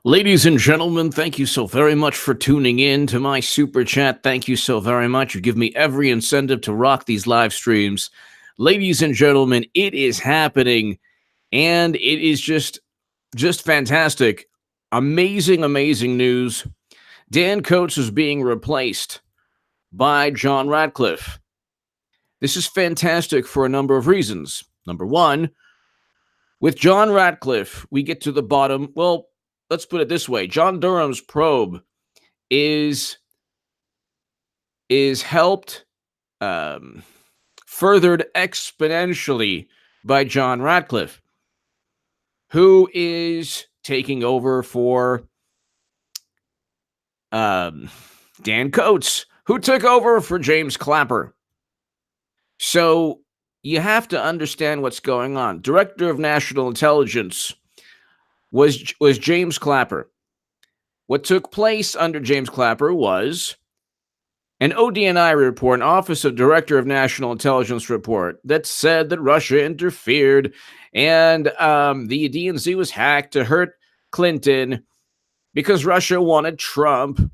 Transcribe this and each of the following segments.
Ladies and gentlemen, thank you so very much for tuning in to my super chat. Thank you so very much. You give me every incentive to rock these live streams. Ladies and gentlemen, it is happening and it is just fantastic. Amazing news. Dan Coates is being replaced by John Ratcliffe. This is fantastic for a number of reasons. Number one, with John Ratcliffe, we get to the bottom. Well, let's put it this way. John Durham's probe is helped furthered exponentially by John Ratcliffe, who is taking over for Dan Coates, who took over for James Clapper. So you have to understand what's going on. Director of National Intelligence was James Clapper. What took place under James Clapper was an ODNI report, an Office of Director of National Intelligence report, that said that Russia interfered and the DNC was hacked to hurt Clinton because Russia wanted Trump.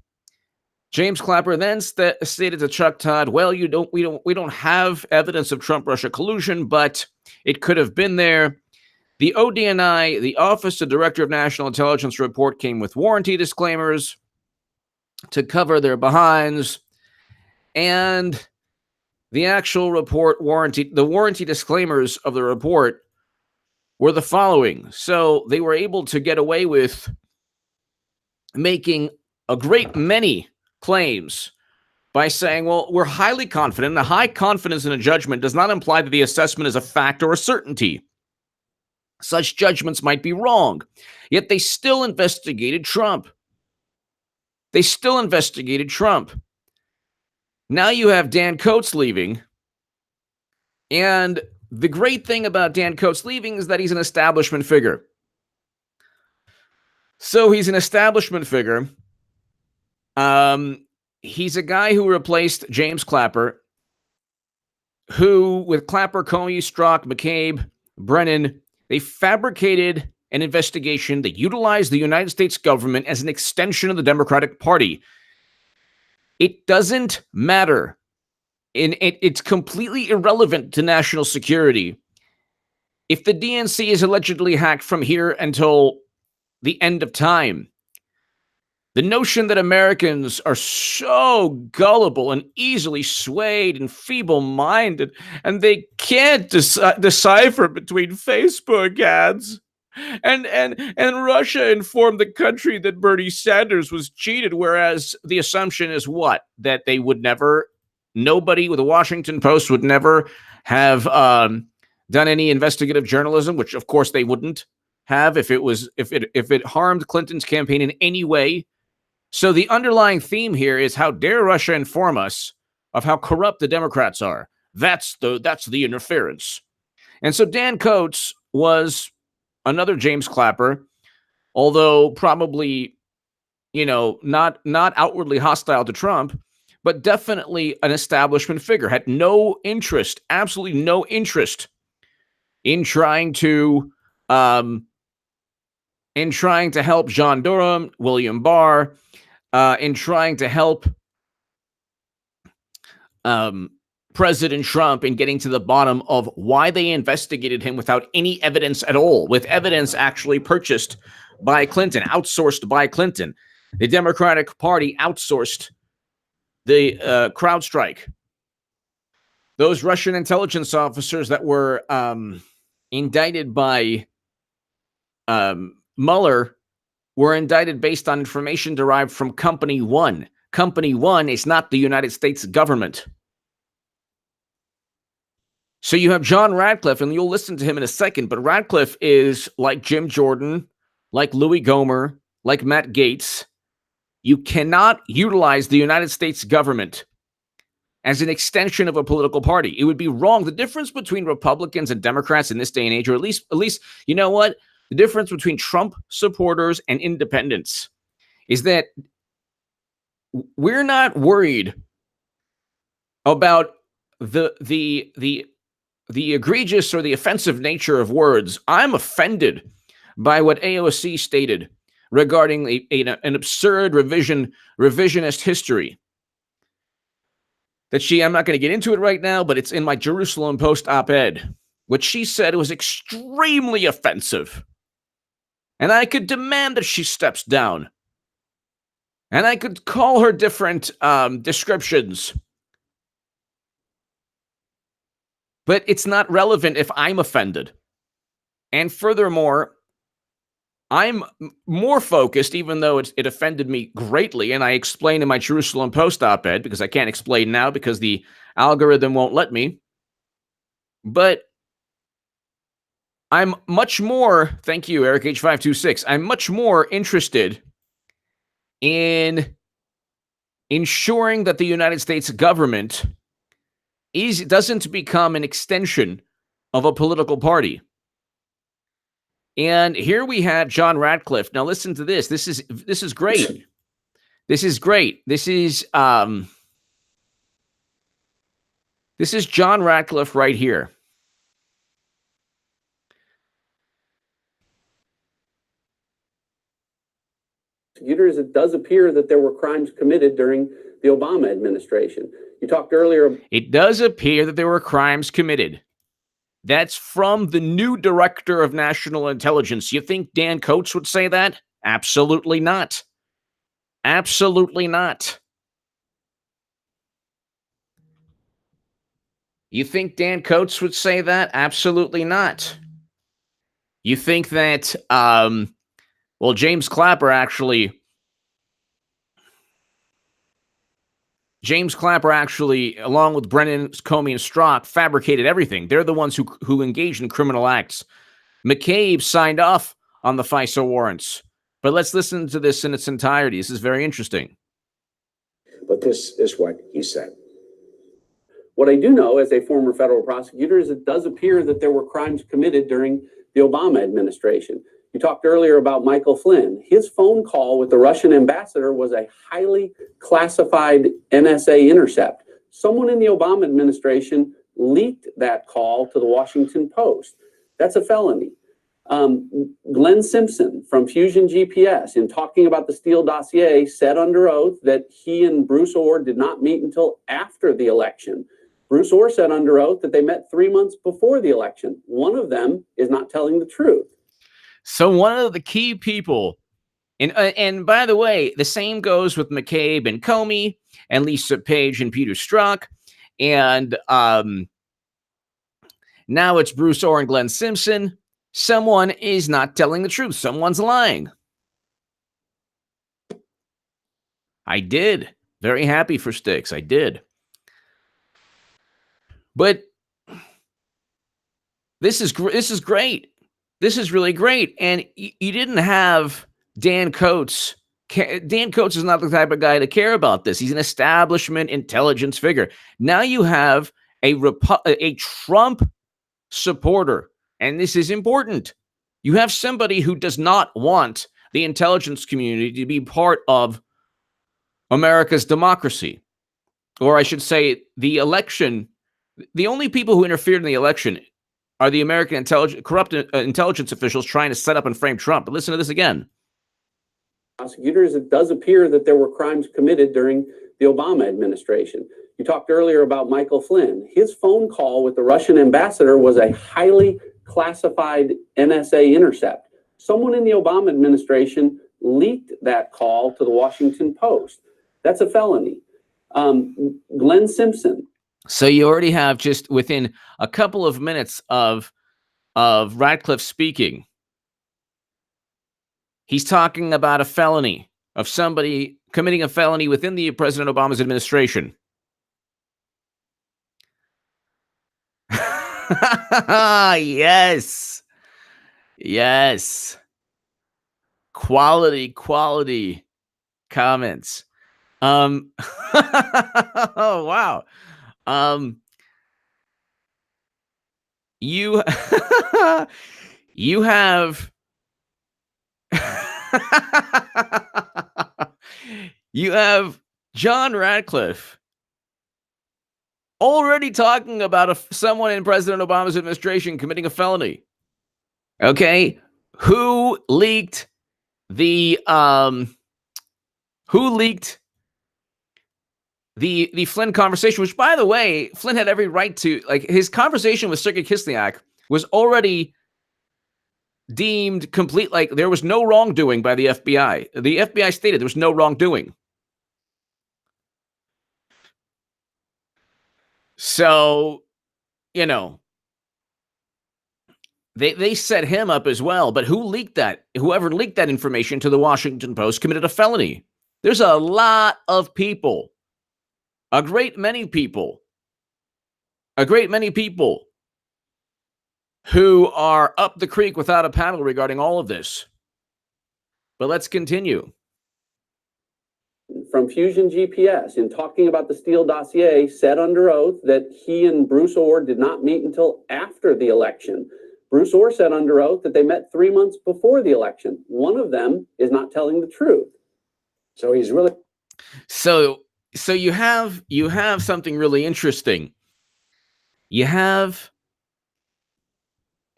James Clapper then stated to Chuck Todd, "Well, we don't have evidence of Trump-Russia collusion, but it could have been there." The ODNI, the Office of Director of National Intelligence report, came with warranty disclaimers to cover their behinds. And the actual report the warranty disclaimers of the report were the following. So they were able to get away with making a great many claims by saying, well, we're highly confident. A high confidence in a judgment does not imply that the assessment is a fact or a certainty. Such judgments might be wrong. Yet they still investigated Trump. Now you have Dan Coates leaving. And the great thing about Dan Coates leaving is that he's an establishment figure. So he's an establishment figure. He's a guy who replaced James Clapper, who, with Clapper, Comey, Strzok, McCabe, Brennan, they fabricated an investigation that utilized the United States government as an extension of the Democratic Party. It doesn't matter. It's completely irrelevant to national security. If the DNC is allegedly hacked from here until the end of time, the notion that Americans are so gullible and easily swayed and feeble-minded, and they can't decipher between Facebook ads, and Russia informed the country that Bernie Sanders was cheated, whereas the assumption is what? That they would never, nobody with the Washington Post would never have done any investigative journalism, which of course they wouldn't have if it harmed Clinton's campaign in any way. So the underlying theme here is, how dare Russia inform us of how corrupt the Democrats are? That's the interference. And so Dan Coates was another James Clapper, although probably, not outwardly hostile to Trump, but definitely an establishment figure, had no interest, absolutely no interest in trying to help John Durham, William Barr, in trying to help President Trump in getting to the bottom of why they investigated him without any evidence at all, with evidence actually purchased by Clinton, outsourced by Clinton. The Democratic Party outsourced the CrowdStrike. Those Russian intelligence officers that were indicted by Mueller were indicted based on information derived from Company One. Company One is not the United States government. So you have John Ratcliffe, and you'll listen to him in a second, but Ratcliffe is like Jim Jordan, like Louis Gohmert, like Matt Gaetz. You cannot utilize the United States government as an extension of a political party. It would be wrong. The difference between Republicans and Democrats in this day and age, or at least, you know what? The difference between Trump supporters and independents is that we're not worried about the egregious or the offensive nature of words. I'm offended by what AOC stated regarding an absurd revisionist history that I'm not going to get into it right now, but it's in my Jerusalem Post op-ed, which she said was extremely offensive. And I could demand that she steps down. And I could call her different descriptions. But it's not relevant if I'm offended. And furthermore, I'm more focused, even though it offended me greatly, and I explained in my Jerusalem Post op-ed, because I can't explain now because the algorithm won't let me. But I'm much more, thank you, Eric H526, I'm much more interested in ensuring that the United States government doesn't become an extension of a political party. And here we had John Ratcliffe. Now listen to this. This is great. This is great. This is John Ratcliffe right here. It does appear that there were crimes committed during the Obama administration. You talked earlier. It does appear that there were crimes committed. That's from the new director of national intelligence. You think Dan Coates would say that? Absolutely not. Absolutely not. You think Dan Coates would say that? Absolutely not. You think that, well, James Clapper actually, along with Brennan, Comey, and Strzok, fabricated everything. They're the ones who engaged in criminal acts. McCabe signed off on the FISA warrants. But let's listen to this in its entirety. This is very interesting. But this is what he said. What I do know as a former federal prosecutor is it does appear that there were crimes committed during the Obama administration. You talked earlier about Michael Flynn. His phone call with the Russian ambassador was a highly classified NSA intercept. Someone in the Obama administration leaked that call to the Washington Post. That's a felony. Glenn Simpson from Fusion GPS, in talking about the Steele dossier, said under oath that he and Bruce Orr did not meet until after the election. Bruce Orr said under oath that they met 3 months before the election. One of them is not telling the truth. So one of the key people, and by the way, the same goes with McCabe and Comey and Lisa Page and Peter Strzok, and now it's Bruce Orr and Glenn Simpson. Someone is not telling the truth. Someone's lying. I did. Very happy for Sticks. I did. But this is great. This is really great. And you didn't have Dan Coates. Dan Coates is not the type of guy to care about this. He's an establishment intelligence figure. Now you have a Trump supporter. And this is important. You have somebody who does not want the intelligence community to be part of America's democracy. Or I should say, the election. The only people who interfered in the election are the American corrupt intelligence officials trying to set up and frame Trump. But listen to this again. Prosecutors, it does appear that there were crimes committed during the Obama administration. You talked earlier about Michael Flynn. His phone call with the Russian ambassador was a highly classified NSA intercept. Someone in the Obama administration leaked that call to the Washington Post. That's a felony. Glenn Simpson. So you already have, just within a couple of minutes of Ratcliffe speaking, he's talking about a felony of somebody committing a felony within the President Obama's administration. Yes. Yes. Quality comments. Oh, wow. You you have you have John Ratcliffe already talking about someone in President Obama's administration committing a felony. Okay? Who leaked The who leaked the Flynn conversation, which, by the way, Flynn had every right to, like, his conversation with Sergei Kislyak was already deemed complete. Like, there was no wrongdoing by the FBI. The FBI stated there was no wrongdoing. So, you know, they set him up as well. But who leaked that? Whoever leaked that information to the Washington Post committed a felony. There's a lot of people, a great many people who are up the creek without a paddle regarding all of this. But let's continue. From Fusion GPS, in talking about the Steele dossier, said under oath that he and Bruce Orr did not meet until after the election. Bruce Orr said under oath that they met 3 months before the election. One of them is not telling the truth. So he's really... So you have something really interesting. You have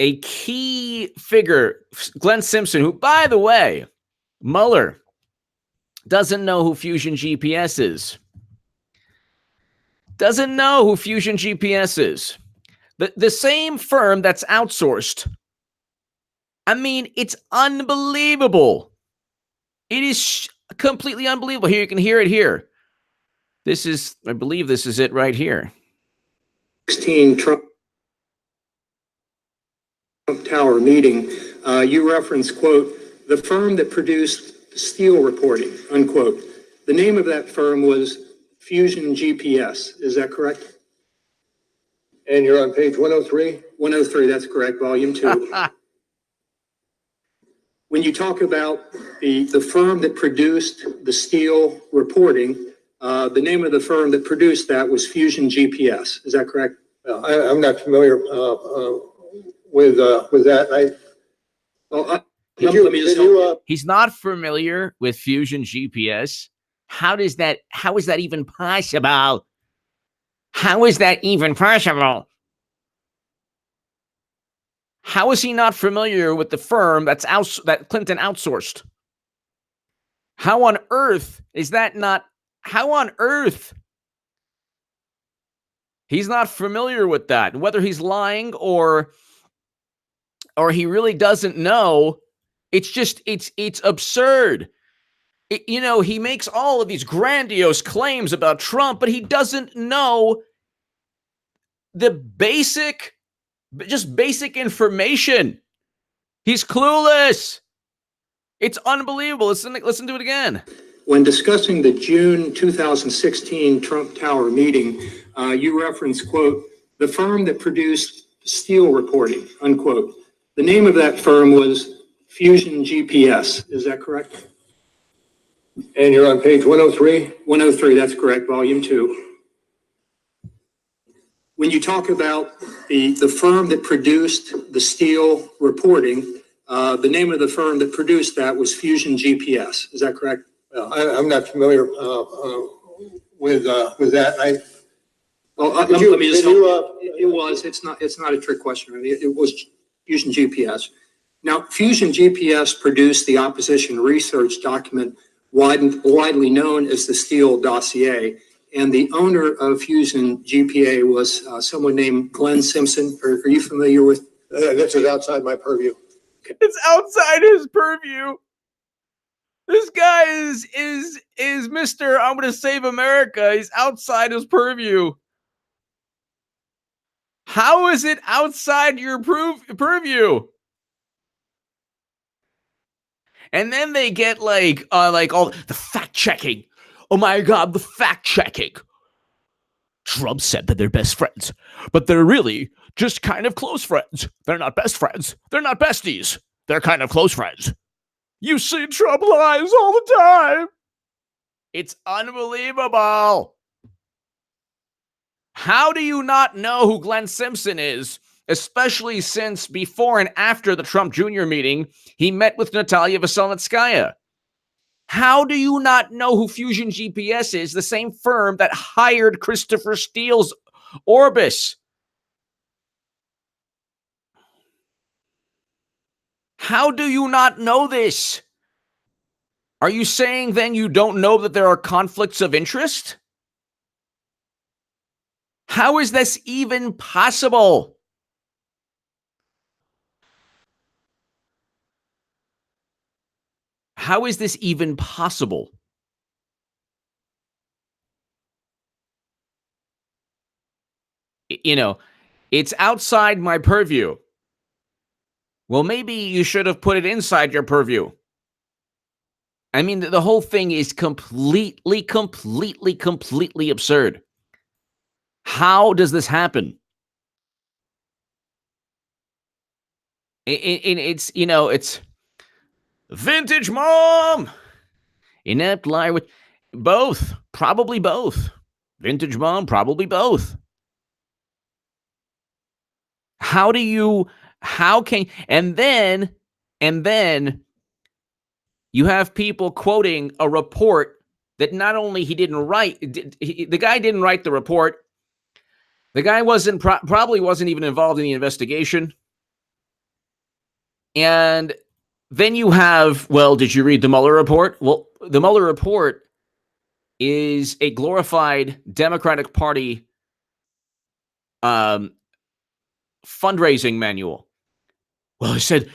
a key figure, Glenn Simpson, who, by the way, Mueller doesn't know who Fusion GPS is. Doesn't know who Fusion GPS is. The same firm that's outsourced. I mean, it's unbelievable. It is completely unbelievable. Here, you can hear it here. This is, I believe this is it right here. 16 Trump Tower meeting, you reference, quote, the firm that produced the Steele reporting, unquote. The name of that firm was Fusion GPS. Is that correct? And you're on page 103? 103, that's correct, volume 2. When you talk about the firm that produced the Steele reporting, the name of the firm that produced that was Fusion GPS. Is that correct? I'm not familiar with that. He's not familiar with Fusion GPS. How is that even possible? How is that even possible? How is he not familiar with the firm that Clinton outsourced? How on earth is that not? How on earth? He's not familiar with that. Whether he's lying or he really doesn't know, it's just, it's absurd. He makes all of these grandiose claims about Trump, but he doesn't know the basic information. He's clueless. It's unbelievable. Listen to it again. When discussing the June 2016 Trump Tower meeting, you reference, quote, the firm that produced Steele reporting, unquote. The name of that firm was Fusion GPS. Is that correct? And you're on page 103? 103, that's correct, volume 2. When you talk about the firm that produced the Steele reporting, the name of the firm that produced that was Fusion GPS. Is that correct? I'm not familiar with that. Let me just help. It's not a trick question. I mean, it was Fusion GPS. Now, Fusion GPS produced the opposition research document widely known as the Steele dossier. And the owner of Fusion GPA was someone named Glenn Simpson. Are you familiar with? This is outside my purview. Okay. It's outside his purview. This guy is Mr. I'm going to save America. He's outside his purview. How is it outside your purview? And then they get like all the fact checking. Oh my God, the fact checking. Trump said that they're best friends, but they're really just kind of close friends. They're not best friends. They're not besties. They're kind of close friends. You see Trump lies all the time. It's unbelievable. How do you not know who Glenn Simpson is, especially since before and after the Trump Jr. meeting, he met with Natalia Veselnitskaya? How do you not know who Fusion GPS is, the same firm that hired Christopher Steele's Orbis? How do you not know this? Are you saying then you don't know that there are conflicts of interest? How is this even possible? How is this even possible? You know, it's outside my purview. Well, maybe you should have put it inside your purview. I mean, the whole thing is completely absurd. How does this happen? It's, it's vintage mom, inept liar with both, probably both. Vintage mom, probably both. How can, and then you have people quoting a report that not only he didn't write, the guy didn't write the report. The guy probably wasn't even involved in the investigation. And then you have, well, did you read the Mueller report? Well, the Mueller report is a glorified Democratic Party fundraising manual. Well, he said,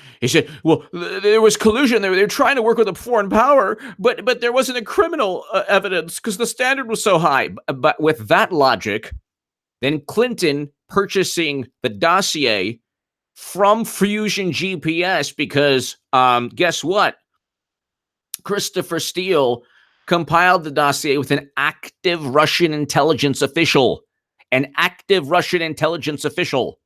well, there was collusion. They were trying to work with a foreign power, but there wasn't a criminal evidence because the standard was so high. But with that logic, then Clinton purchasing the dossier from Fusion GPS because guess what? Christopher Steele compiled the dossier with an active Russian intelligence official. An active Russian intelligence official.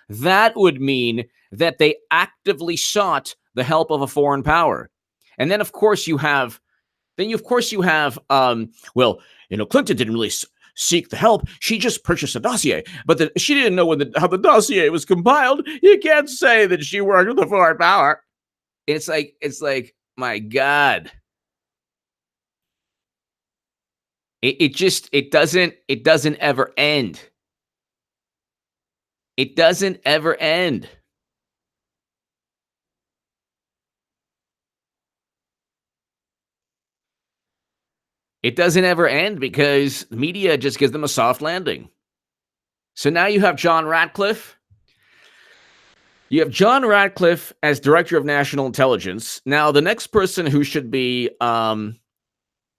That would mean that they actively sought the help of a foreign power. And then, of course, you have, well, Clinton didn't really seek the help. She just purchased a dossier, but she didn't know how the dossier was compiled. You can't say that she worked with a foreign power. It's like, my God. It doesn't ever end. It doesn't ever end. It doesn't ever end because the media just gives them a soft landing. So now you have John Ratcliffe. You have John Ratcliffe as Director of National Intelligence. Now, the next person who should be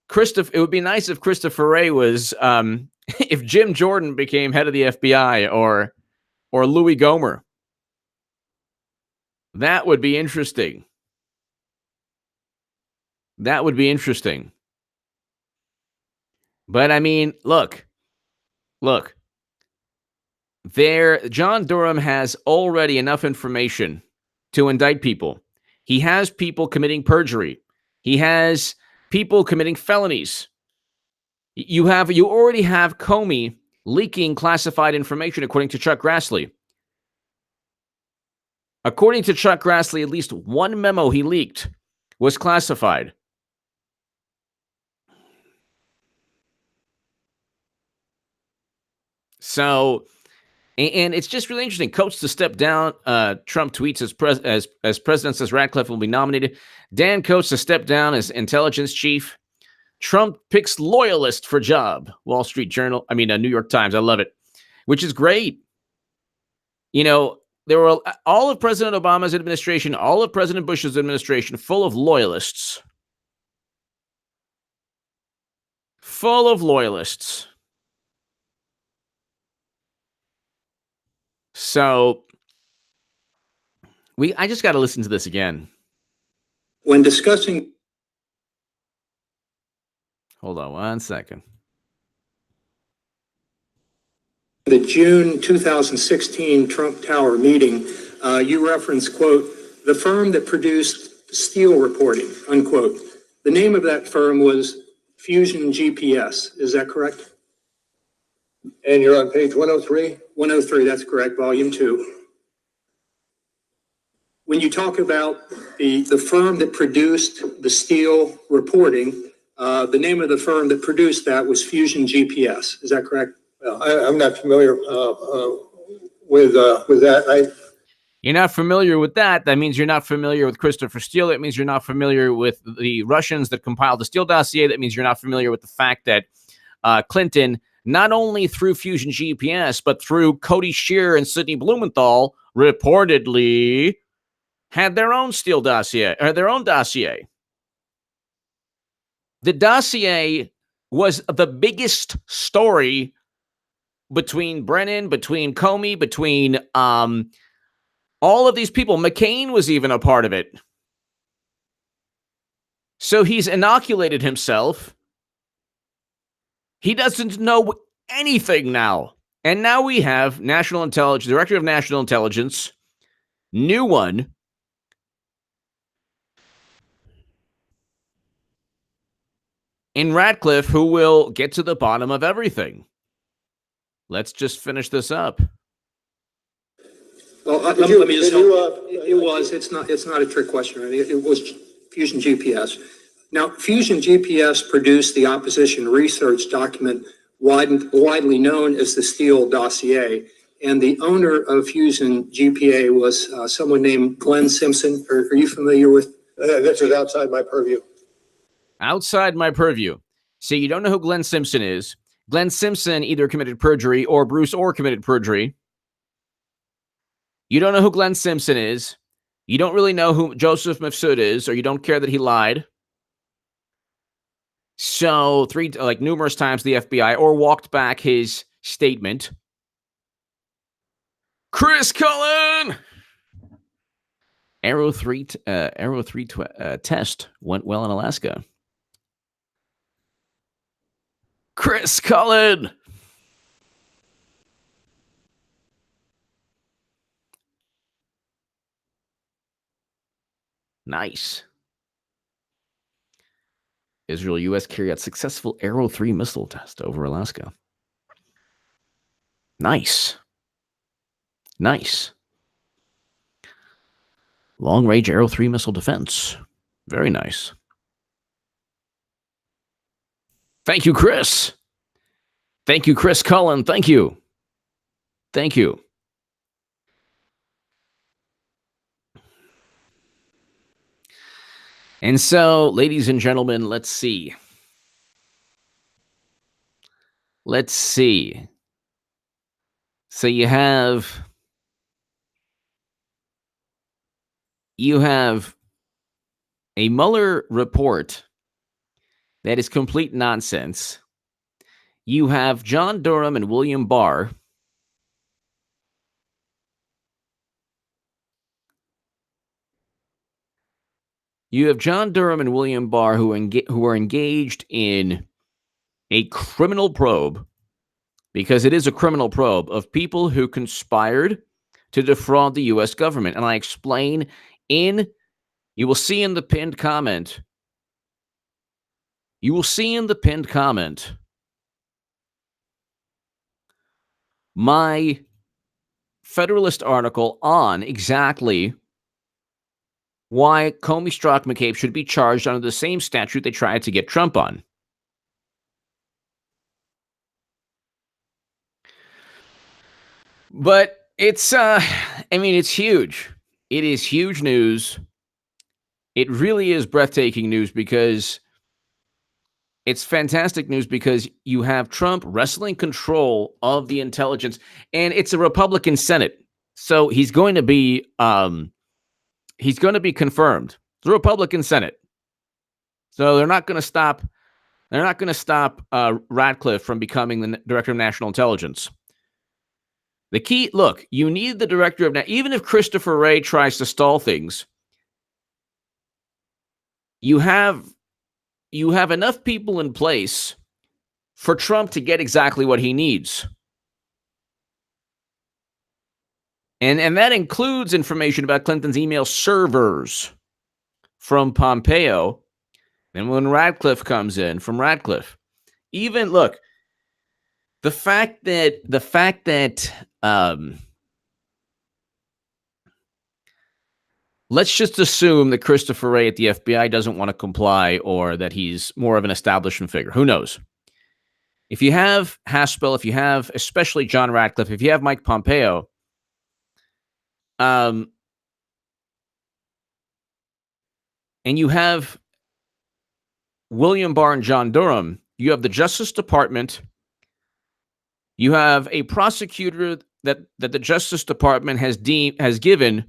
Christopher. It would be nice if Christopher Wray was, if Jim Jordan became head of the FBI or Louis Gohmert. That would be interesting. That would be interesting. But I mean, look. John Durham has already enough information to indict people. He has people committing perjury. He has people committing felonies. You already have Comey leaking classified information, according to Chuck Grassley. According to Chuck Grassley, at least one memo he leaked was classified. So, and it's just really interesting. Coates to step down. Trump tweets as president says Ratcliffe will be nominated. Dan Coates to step down as intelligence chief. Trump picks loyalist for job. Wall Street Journal. New York Times. I love it, which is great. There were all of President Obama's administration, all of President Bush's administration, full of loyalists. Full of loyalists. So I just got to listen to this again. When discussing. Hold on 1 second. The June 2016 Trump Tower meeting, you referenced, quote, the firm that produced Steele reporting, unquote. The name of that firm was Fusion GPS. Is that correct? And you're on page 103? 103, that's correct, volume 2. When you talk about the firm that produced the Steele reporting, the name of the firm that produced that was Fusion GPS. Is that correct? Well, I'm not familiar with that. You're not familiar with that. That means you're not familiar with Christopher Steele. That means you're not familiar with the Russians that compiled the Steele dossier. That means you're not familiar with the fact that Clinton, not only through Fusion GPS, but through Cody Shear and Sidney Blumenthal, reportedly had their own Steele dossier, or their own dossier. The dossier was the biggest story between Brennan, between Comey, between all of these people. McCain was even a part of it. So he's inoculated himself. He doesn't know anything now. And now we have National Intelligence, Director of National Intelligence, new one, in Ratcliffe, who will get to the bottom of everything. Let's just finish this up. Well, let me just help. It's not a trick question. Right? It was Fusion GPS. Now, Fusion GPS produced the opposition research document widely known as the Steele dossier. And the owner of Fusion GPA was someone named Glenn Simpson. Are you familiar with? This is outside my purview. Outside my purview. So you don't know who Glenn Simpson is. Glenn Simpson either committed perjury or Bruce Orr committed perjury. You don't know who Glenn Simpson is. You don't really know who Joseph Mifsud is, or you don't care that he lied. So numerous times the FBI or walked back his statement. Chris Cullen! Arrow 3 test went well in Alaska. Chris Cullen! Nice. Israel, U.S. carry out successful Arrow 3 missile test over Alaska. Nice. Nice. Long-range Arrow 3 missile defense. Very nice. Thank you, Chris. Thank you, Chris Cullen. Thank you. Thank you. And so, ladies and gentlemen, let's see. Let's see. So you have a Mueller report that is complete nonsense. You have John Durham and William Barr who are engaged in a criminal probe, because it is a criminal probe, of people who conspired to defraud the U.S. government. And I explain you will see in the pinned comment. You will see in the pinned comment my Federalist article on exactly why Comey, Strzok, McCabe should be charged under the same statute they tried to get Trump on. But it's huge. It is huge news. It really is breathtaking news, because it's fantastic news, because you have Trump wrestling control of the intelligence, and it's a Republican Senate. So he's going to be confirmed. It's a Republican Senate. So they're not going to stop Ratcliffe from becoming the Director of National Intelligence. The key, look, you need the Director of, even if Christopher Wray tries to stall things, you have enough people in place for Trump to get exactly what he needs. And that includes information about Clinton's email servers from Pompeo. And when Ratcliffe comes in, from Ratcliffe, even look, the fact that let's just assume that Christopher Wray at the FBI doesn't want to comply, or that he's more of an establishment figure. Who knows? If you have Haspel, if you have especially John Ratcliffe, if you have Mike Pompeo, And you have William Barr and John Durham. You have the Justice Department. You have a prosecutor that the Justice Department has given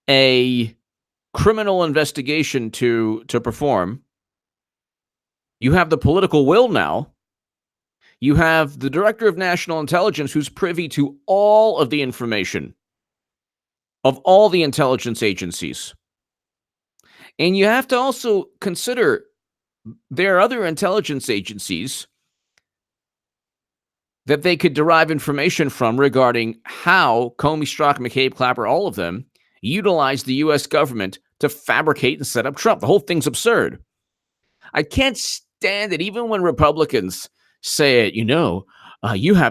a criminal investigation to perform. You have the political will now. You have the Director of National Intelligence who's privy to all of the information of all the intelligence agencies. And you have to also consider there are other intelligence agencies that they could derive information from regarding how Comey, Strzok, McCabe, Clapper, all of them utilize the U.S. government to fabricate and set up Trump. The whole thing's absurd. I can't stand it, even when Republicans say it.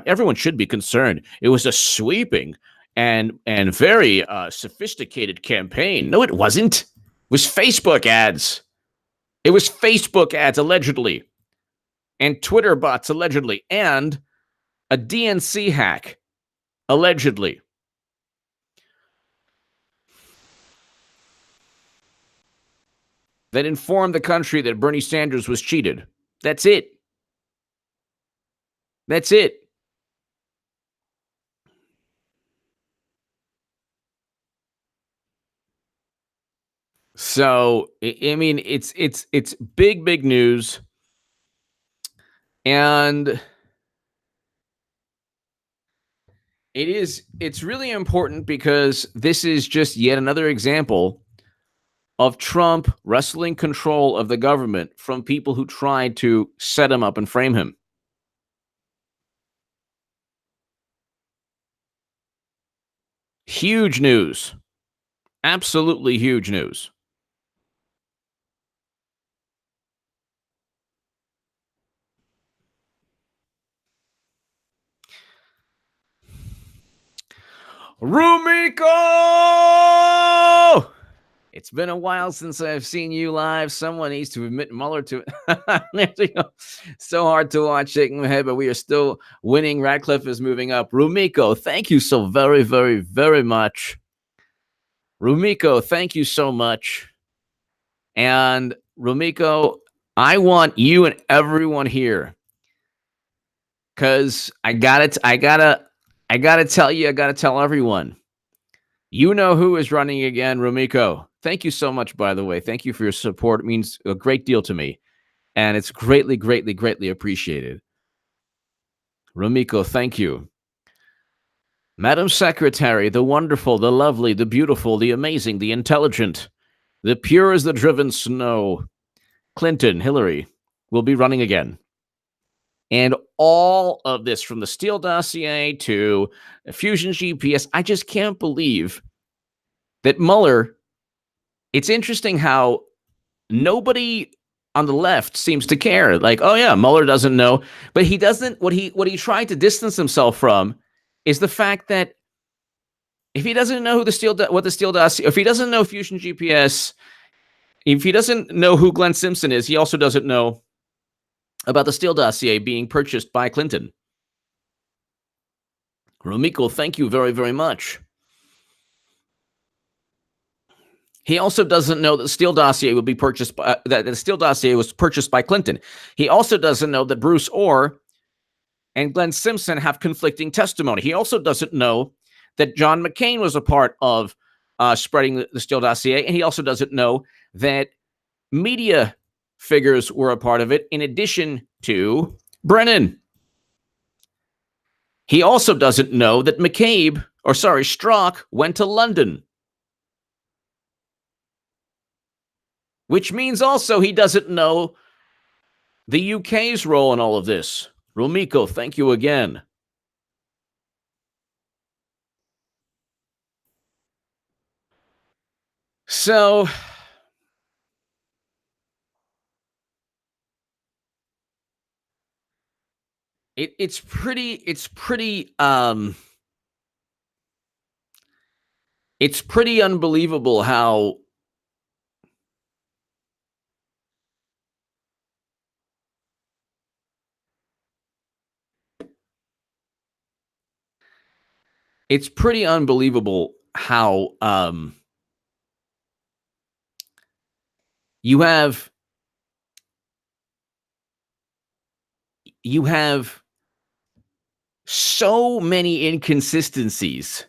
Everyone should be concerned. It was a sweeping and very sophisticated campaign. No, it wasn't. It was Facebook ads. It was Facebook ads, allegedly, and Twitter bots, allegedly, and a DNC hack, allegedly. That informed the country that Bernie Sanders was cheated. That's it. That's it. So, I mean, it's big news. And it's really important because this is just yet another example of Trump wresting control of the government from people who tried to set him up and frame him. Huge news. Absolutely huge news. Rumiko! It's been a while since I've seen you live. Someone needs to admit Mueller to it. So hard to watch, shaking my head, but we are still winning. Ratcliffe is moving up. Rumiko, thank you so very, very, very much. Rumiko, thank you so much. And Rumiko, I want you and everyone here, because I gotta tell everyone. You know who is running again, Rumiko. Thank you so much, by the way. Thank you for your support. It means a great deal to me. And it's greatly, greatly, greatly appreciated. Rumiko, thank you. Madam Secretary, the wonderful, the lovely, the beautiful, the amazing, the intelligent, the pure as the driven snow, Clinton, Hillary, will be running again. And all of this, from the Steele dossier to Fusion GPS, I just can't believe that Mueller. It's interesting how nobody on the left seems to care. Like, oh yeah, Mueller doesn't know, but he doesn't. What he tried to distance himself from is the fact that if he doesn't know what the Steele dossier, if he doesn't know Fusion GPS, if he doesn't know who Glenn Simpson is, he also doesn't know about the Steele dossier being purchased by Clinton. Rumiko, thank you very, very much. He also doesn't know that the Steele dossier would be purchased that the Steele dossier was purchased by Clinton. He also doesn't know that Bruce Orr and Glenn Simpson have conflicting testimony. He also doesn't know that John McCain was a part of spreading the Steele dossier, and he also doesn't know that media figures were a part of it, in addition to Brennan. He also doesn't know that Strzok went to London. Which means also he doesn't know the UK's role in all of this. Rumiko, thank you again. So, it's pretty unbelievable how you have so many inconsistencies.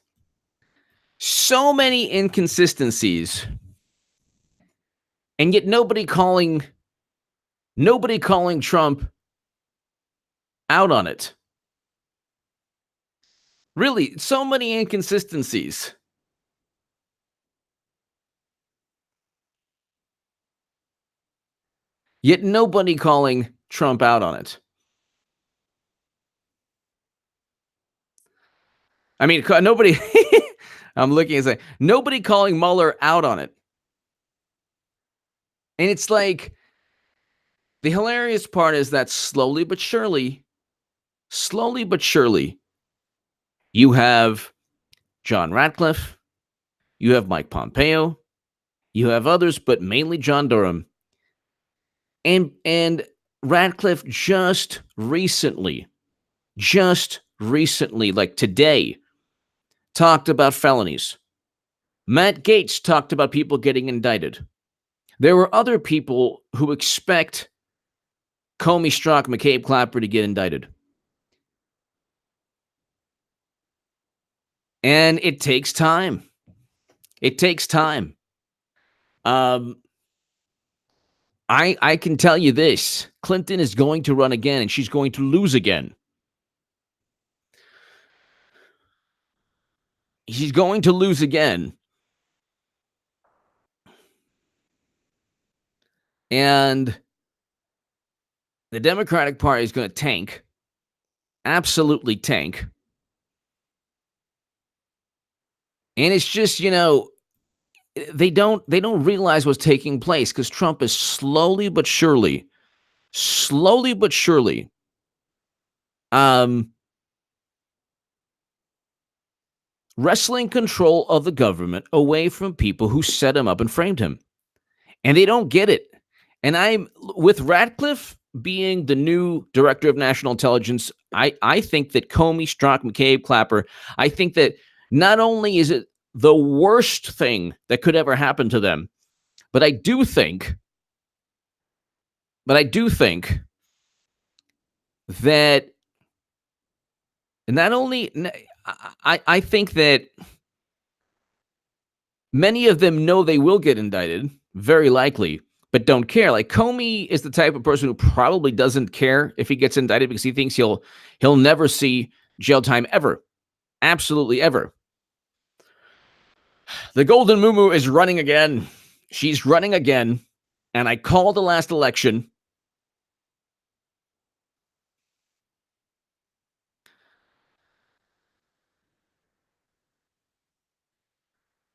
And yet nobody calling Trump out on it. Really, so many inconsistencies. Yet nobody calling Trump out on it. I mean, nobody, I'm looking and saying, nobody calling Mueller out on it. And it's like, the hilarious part is that slowly but surely, you have John Ratcliffe, you have Mike Pompeo, you have others, but mainly John Durham. And Ratcliffe just recently, like today, talked about felonies. Matt Gaetz talked about people getting indicted. There were other people who expect Comey, Strzok, McCabe, Clapper to get indicted. And it takes time. I can tell you this. Clinton is going to run again, and she's going to lose again. She's going to lose again. And the Democratic Party is going to tank. Absolutely tank. And it's just, they don't realize what's taking place because Trump is slowly but surely wrestling control of the government away from people who set him up and framed him. And they don't get it. And I'm with Ratcliffe being the new director of national intelligence. I think that Comey, Strzok, McCabe, Clapper, I think that not only is it the worst thing that could ever happen to them, but I do think that not only I think that many of them know they will get indicted, very likely, but don't care. Like Comey is the type of person who probably doesn't care if he gets indicted because he thinks he'll never see jail time ever. Absolutely ever. The Golden Muumuu is running again. She's running again. And I called the last election.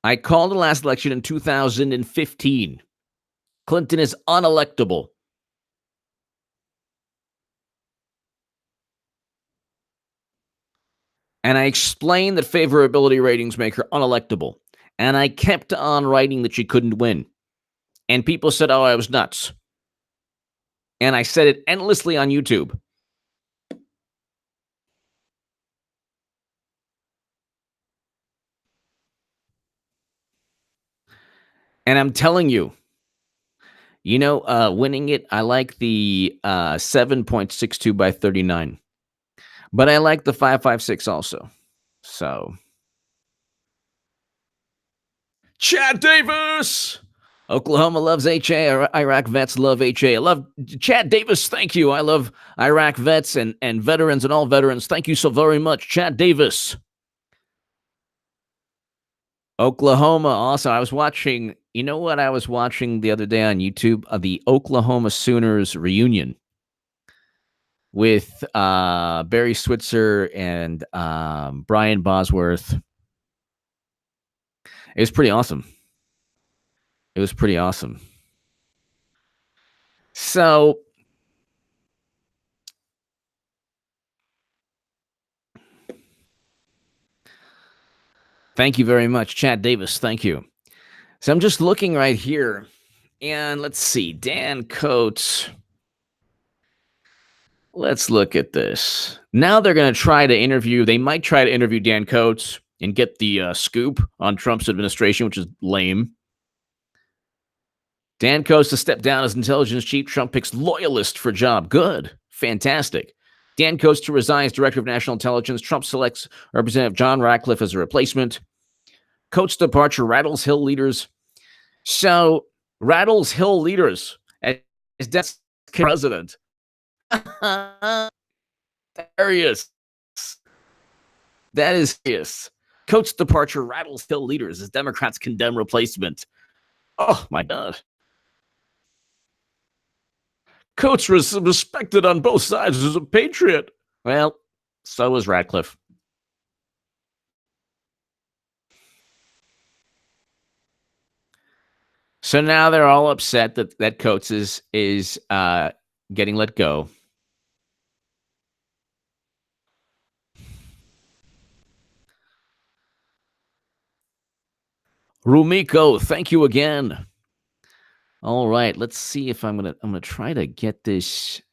I called the last election in 2015. Clinton is unelectable. And I explained that favorability ratings make her unelectable. And I kept on writing that she couldn't win. And people said, oh, I was nuts. And I said it endlessly on YouTube. And I'm telling you, winning it, I like the 7.62 by 39. But I like the 5.56 also. So. Chad Davis! Oklahoma loves HA. Iraq vets love HA. I love Chad Davis. Thank you. I love Iraq vets and veterans and all veterans. Thank you so very much, Chad Davis. Oklahoma also. I was watching, I was watching the other day on YouTube? The Oklahoma Sooners reunion with Barry Switzer and Brian Bosworth. It was pretty awesome. So, thank you very much, Chad Davis. Thank you. So I'm just looking right here, and let's see, Dan Coates. Let's look at this. Now they're going to try to interview. They might try to interview Dan Coates. and get the scoop on Trump's administration, which is lame. Dan Coats to step down as intelligence chief. Trump picks loyalist for job. Good. Fantastic. Dan Coats to resign as director of national intelligence. Trump selects Representative John Ratcliffe as a replacement. Coats' departure rattles Hill leaders. So, rattles Hill leaders as Democrats president. There he is. That is serious. Coats' departure rattles Hill leaders as Democrats condemn replacement. Oh, my God. Coats was respected on both sides as a patriot. Well, so was Ratcliffe. So now they're all upset that Coats is getting let go. Rumiko, thank you again. All right, let's see if I'm gonna try to get this.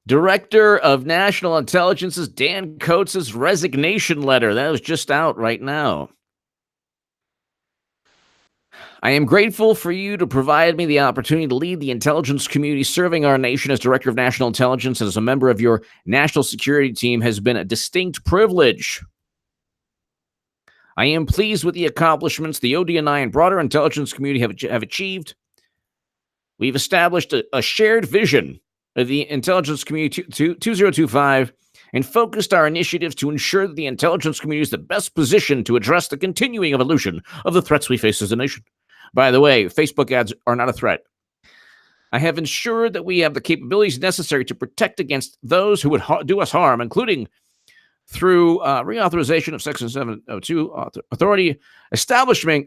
Director of National Intelligence's Dan Coats' resignation letter. That was just out right now. I am grateful for you to provide me the opportunity to lead the intelligence community. Serving our nation as Director of National Intelligence and as a member of your national security team has been a distinct privilege. I am pleased with the accomplishments the ODNI and broader intelligence community have achieved. We've established a shared vision of the intelligence community 2025 and focused our initiatives to ensure that the intelligence community is the best positioned to address the continuing evolution of the threats we face as a nation. By the way, Facebook ads are not a threat. I have ensured that we have the capabilities necessary to protect against those who would do us harm, including through reauthorization of Section 702 authority, establishment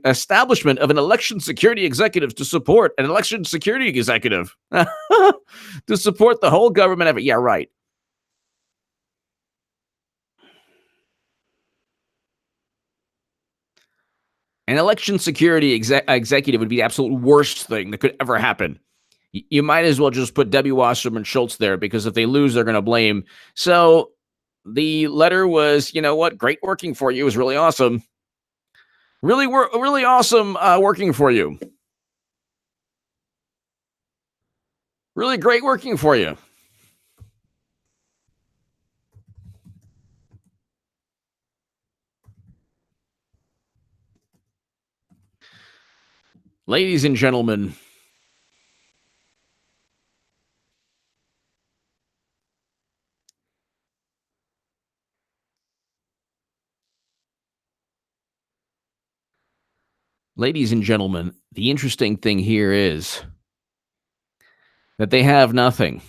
of an election security executive to support an election security executive to support the whole government effort. Yeah, right. An election security executive would be the absolute worst thing that could ever happen. You might as well just put Debbie Wasserman Schultz there, because if they lose, they're going to blame. So the letter was, you know what? Great working for you. It was really awesome. Really awesome working for you. Really great working for you. Ladies and gentlemen, the interesting thing here is that they have nothing.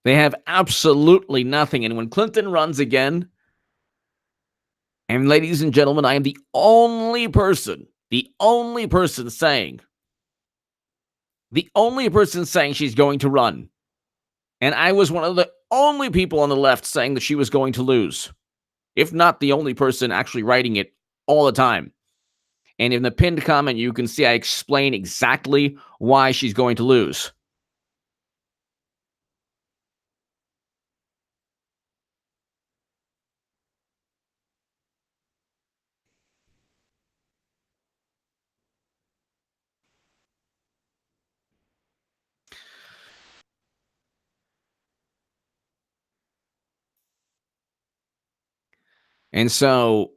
They have absolutely nothing. And when Clinton runs again, and ladies and gentlemen, I am the only person saying she's going to run. And I was one of the only people on the left saying that she was going to lose, if not the only person actually writing it all the time. And in the pinned comment, you can see I explain exactly why she's going to lose. And so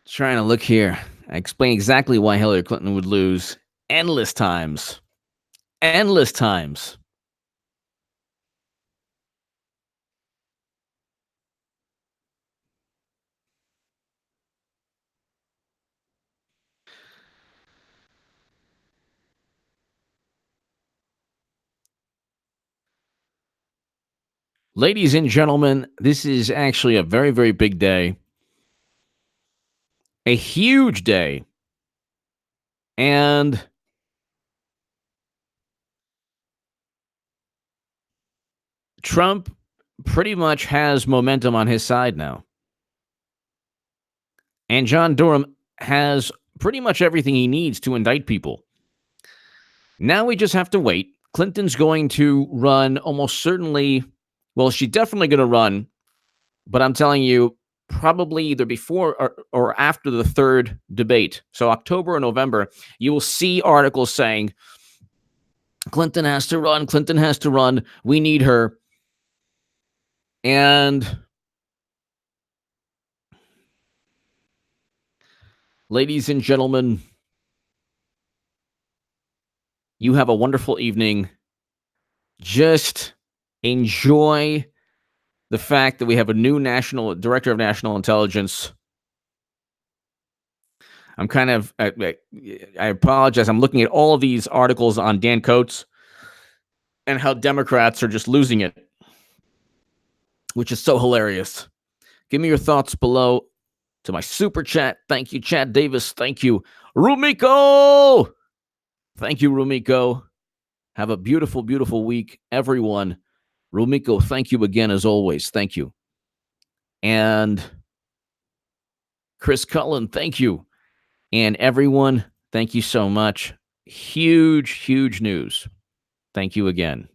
trying to look here. I explain exactly why Hillary Clinton would lose endless times. Endless times. Ladies and gentlemen, this is actually a very, very big day. A huge day. And Trump pretty much has momentum on his side now. And John Durham has pretty much everything he needs to indict people. Now we just have to wait Clinton's going to run almost certainly. Well, she's definitely going to run, but I'm telling you, probably either before or after the third debate. So October or November, you will see articles saying Clinton has to run. Clinton has to run. We need her. And ladies and gentlemen, you have a wonderful evening. Just enjoy the fact that we have a new national director of national intelligence. I'm kind of, I apologize. I'm looking at all of these articles on Dan Coates and how Democrats are just losing it, which is so hilarious. Give me your thoughts below to my super chat. Thank you, Chad Davis. Thank you, Rumiko. Thank you, Rumiko. Have a beautiful, beautiful week, everyone. Rumiko, thank you again, as always. Thank you. And Chris Cullen, thank you. And everyone, thank you so much. Huge, huge news. Thank you again.